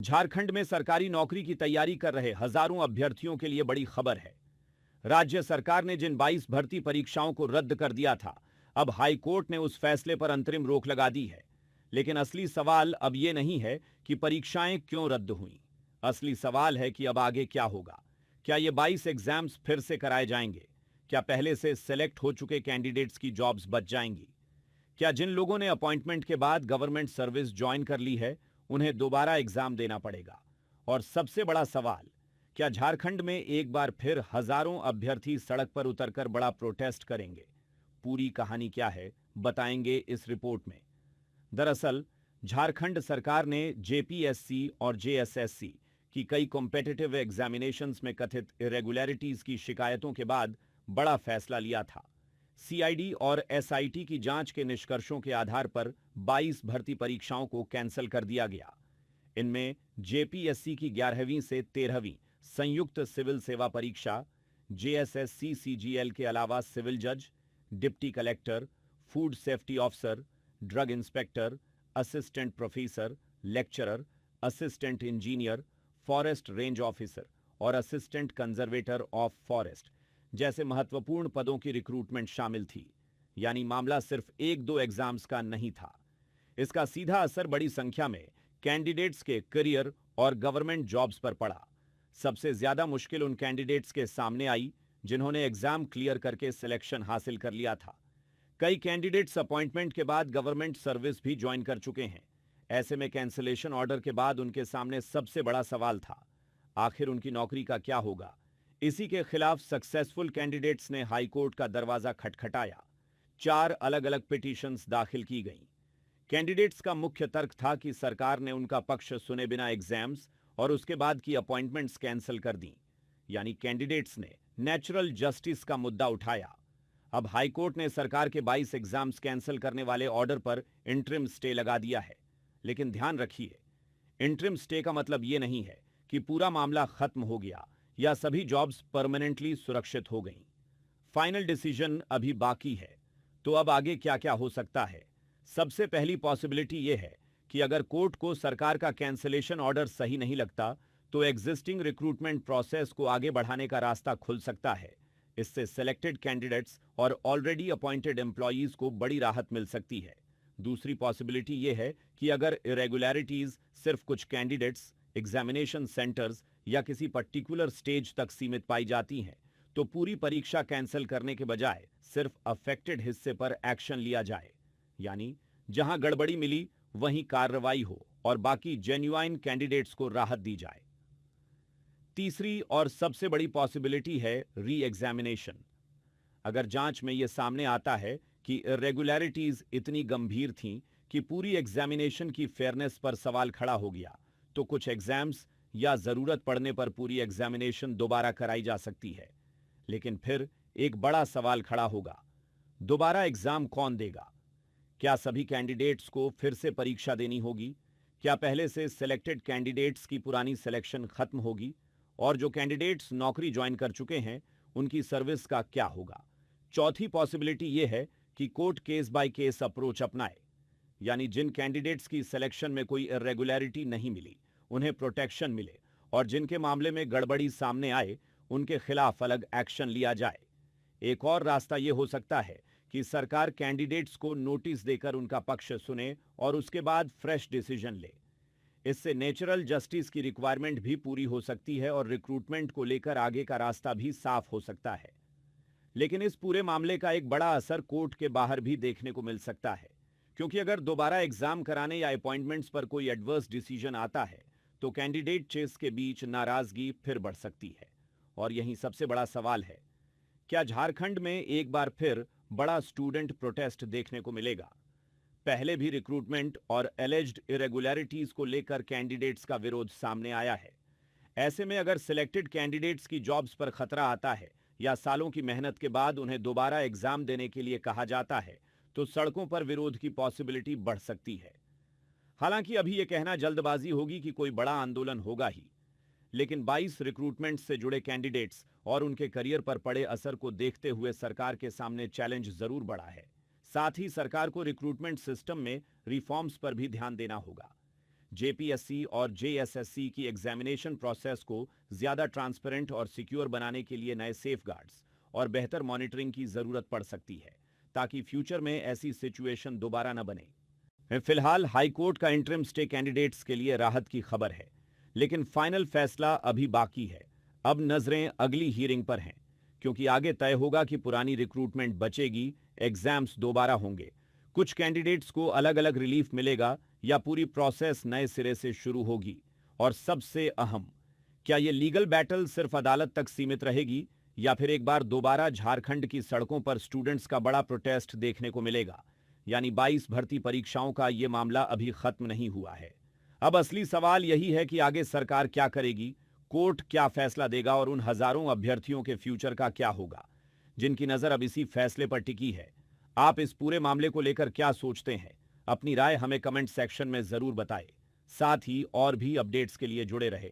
झारखंड में सरकारी नौकरी की तैयारी कर रहे हजारों अभ्यर्थियों के लिए बड़ी खबर है। राज्य सरकार ने जिन 22 भर्ती परीक्षाओं को रद्द कर दिया था, अब हाई कोर्ट ने उस फैसले पर अंतरिम रोक लगा दी है। लेकिन असली सवाल अब यह नहीं है कि परीक्षाएं क्यों रद्द हुईं। असली सवाल है कि अब आगे क्या होगा। क्या ये 22 एग्जाम्स फिर से कराए जाएंगे? क्या पहले से सेलेक्ट हो चुके कैंडिडेट्स की जॉब्स बच जाएंगी? क्या जिन लोगों ने अपॉइंटमेंट के बाद गवर्नमेंट सर्विस ज्वाइन कर ली है, उन्हें दोबारा एग्जाम देना पड़ेगा? और सबसे बड़ा सवाल, क्या झारखंड में एक बार फिर हजारों अभ्यर्थी सड़क पर उतरकर बड़ा प्रोटेस्ट करेंगे? पूरी कहानी क्या है, बताएंगे इस रिपोर्ट में। दरअसल झारखंड सरकार ने जेपीएससी और जेएसएससी की कई कॉम्पिटिटिव एग्जामिनेशंस में कथित इरेगुलरिटीज की शिकायतों के बाद बड़ा फैसला लिया था। सीआईडी और एसआईटी की जांच के निष्कर्षों के आधार पर 22 भर्ती परीक्षाओं को कैंसिल कर दिया गया। इनमें जेपीएससी की 11वीं से 13वीं संयुक्त सिविल सेवा परीक्षा, जेएसएससी सीजीएल के अलावा सिविल जज, deputy collector, food safety officer, drug inspector, assistant professor, lecturer, assistant engineer, forest range officer और असिस्टेंट कंजर्वेटर ऑफ फॉरेस्ट जैसे महत्वपूर्ण पदों की रिक्रूटमेंट शामिल थी। यानी मामला सिर्फ एक दो एग्जाम्स का नहीं था। इसका सीधा असर बड़ी संख्या में कैंडिडेट्स के करियर और गवर्नमेंट जॉब्स पर पड़ा। सबसे ज्यादा मुश्किल उन कैंडिडेट्स के सामने आई जिन्होंने एग्जाम क्लियर करके सिलेक्शन हासिल कर लिया था। कई कैंडिडेट्स अपॉइंटमेंट के बाद गवर्नमेंट सर्विस भी ज्वाइन कर चुके हैं। ऐसे में कैंसिलेशन ऑर्डर के बाद उनके सामने सबसे बड़ा सवाल था, आखिर उनकी नौकरी का क्या होगा। इसी के खिलाफ सक्सेसफुल कैंडिडेट्स ने हाईकोर्ट का दरवाजा खटखटाया। 4 अलग अलग पिटीशंस दाखिल की गईं। कैंडिडेट्स का मुख्य तर्क था कि सरकार ने उनका पक्ष सुने बिना एग्जाम्स और उसके बाद की अपॉइंटमेंट्स कैंसिल कर दी। यानी कैंडिडेट्स ने नेचुरल जस्टिस का मुद्दा उठाया। अब हाईकोर्ट ने सरकार के 22 एग्जाम्स कैंसिल करने वाले ऑर्डर पर इंटरिम स्टे लगा दिया है। लेकिन ध्यान रखिए, इंटरिम स्टे का मतलब यह नहीं है कि पूरा मामला खत्म हो गया या सभी जॉब्स परमानेंटली सुरक्षित हो गईं। फाइनल डिसीजन अभी बाकी है। तो अब आगे क्या क्या हो सकता है? सबसे पहली पॉसिबिलिटी यह है कि अगर कोर्ट को सरकार का कैंसिलेशन ऑर्डर सही नहीं लगता, तो एग्जिस्टिंग रिक्रूटमेंट प्रोसेस को आगे बढ़ाने का रास्ता खुल सकता है। इससे सिलेक्टेड कैंडिडेट्स और ऑलरेडी अपॉइंटेड एम्प्लॉयज को बड़ी राहत मिल सकती है। दूसरी पॉसिबिलिटी यह है कि अगर इरेगुलरिटीज सिर्फ कुछ कैंडिडेट्स, एग्जामिनेशन सेंटर्स या किसी पर्टिकुलर स्टेज तक सीमित पाई जाती हैं, तो पूरी परीक्षा कैंसिल करने के बजाय सिर्फ अफेक्टेड हिस्से पर एक्शन लिया जाए। यानी जहां गड़बड़ी मिली वहीं कार्रवाई हो और बाकी जेन्युइन कैंडिडेट्स को राहत दी जाए। तीसरी और सबसे बड़ी पॉसिबिलिटी है री एग्जामिनेशन। अगर जांच में यह सामने आता है कि इरेगुलरिटीज इतनी गंभीर थीं कि पूरी एग्जामिनेशन की फेयरनेस पर सवाल खड़ा हो गया, तो कुछ एग्जाम्स या जरूरत पड़ने पर पूरी एग्जामिनेशन दोबारा कराई जा सकती है। लेकिन फिर एक बड़ा सवाल खड़ा होगा, दोबारा एग्जाम कौन देगा? क्या सभी कैंडिडेट्स को फिर से परीक्षा देनी होगी? क्या पहले से सिलेक्टेड कैंडिडेट्स की पुरानी सिलेक्शन खत्म होगी? और जो कैंडिडेट्स नौकरी ज्वाइन कर चुके हैं, उनकी सर्विस का क्या होगा? चौथी पॉसिबिलिटी यह है कि court case by case approach अपनाए। यानी जिन कैंडिडेट्स की सिलेक्शन में कोई इरेगुलरिटी नहीं मिली, उन्हें प्रोटेक्शन मिले, और जिनके मामले में गड़बड़ी सामने आए, उनके खिलाफ अलग एक्शन लिया जाए। एक और रास्ता यह हो सकता है कि सरकार कैंडिडेट्स को नोटिस देकर उनका पक्ष सुने और उसके बाद फ्रेश डिसीजन ले। इससे नेचुरल जस्टिस की रिक्वायरमेंट भी पूरी हो सकती है और रिक्रूटमेंट को लेकर आगे का रास्ता भी साफ हो सकता है। लेकिन इस पूरे मामले का एक बड़ा असर कोर्ट के बाहर भी देखने को मिल सकता है, क्योंकि अगर दोबारा एग्जाम कराने या अपॉइंटमेंट्स पर कोई एडवर्स डिसीजन आता है, तो कैंडिडेट चेस के बीच नाराजगी फिर बढ़ सकती है। और यही सबसे बड़ा सवाल है, क्या झारखंड में एक बार फिर बड़ा स्टूडेंट प्रोटेस्ट देखने को मिलेगा? पहले भी रिक्रूटमेंट और एलिज्ड इरेगुलरिटीज को लेकर कैंडिडेट्स का विरोध सामने आया है। ऐसे में अगर सिलेक्टेड कैंडिडेट्स की जॉब्स पर खतरा आता है या सालों की मेहनत के बाद उन्हें दोबारा एग्जाम देने के लिए कहा जाता है, तो सड़कों पर विरोध की पॉसिबिलिटी बढ़ सकती है। हालांकि अभी यह कहना जल्दबाजी होगी कि कोई बड़ा आंदोलन होगा ही। लेकिन 22 रिक्रूटमेंट से जुड़े कैंडिडेट्स और उनके करियर पर पड़े असर को देखते हुए सरकार के सामने चैलेंज जरूर बढ़ा है। साथ ही सरकार को रिक्रूटमेंट सिस्टम में रिफॉर्म्स पर भी ध्यान देना होगा। जेपीएससी और जेएसएससी की एग्जामिनेशन प्रोसेस को ज्यादा ट्रांसपेरेंट और सिक्योर बनाने के लिए नए सेफगार्ड्स और बेहतर मॉनिटरिंग की जरूरत पड़ सकती है, ताकि फ्यूचर में ऐसी सिचुएशन दोबारा न बने। फिलहाल हाईकोर्ट का इंटरिम स्टे कैंडिडेट्स के लिए राहत की खबर है, लेकिन फाइनल फैसला अभी बाकी है। अब नजरें अगली हियरिंग पर हैं, क्योंकि आगे तय होगा कि पुरानी रिक्रूटमेंट बचेगी, एग्जाम्स दोबारा होंगे, कुछ कैंडिडेट्स को अलग अलग रिलीफ मिलेगा या पूरी प्रोसेस नए सिरे से शुरू होगी। और सबसे अहम, क्या यह लीगल बैटल सिर्फ अदालत तक सीमित रहेगी या फिर एक बार दोबारा झारखंड की सड़कों पर स्टूडेंट्स का बड़ा प्रोटेस्ट देखने को मिलेगा? यानी 22 भर्ती परीक्षाओं का यह मामला अभी खत्म नहीं हुआ है। अब असली सवाल यही है कि आगे सरकार क्या करेगी, कोर्ट क्या फैसला देगा और उन हजारों अभ्यर्थियों के फ्यूचर का क्या होगा, जिनकी नजर अब इसी फैसले पर टिकी है। आप इस पूरे मामले को लेकर क्या सोचते हैं? अपनी राय हमें कमेंट सेक्शन में जरूर बताएं। साथ ही और भी अपडेट्स के लिए जुड़े रहे।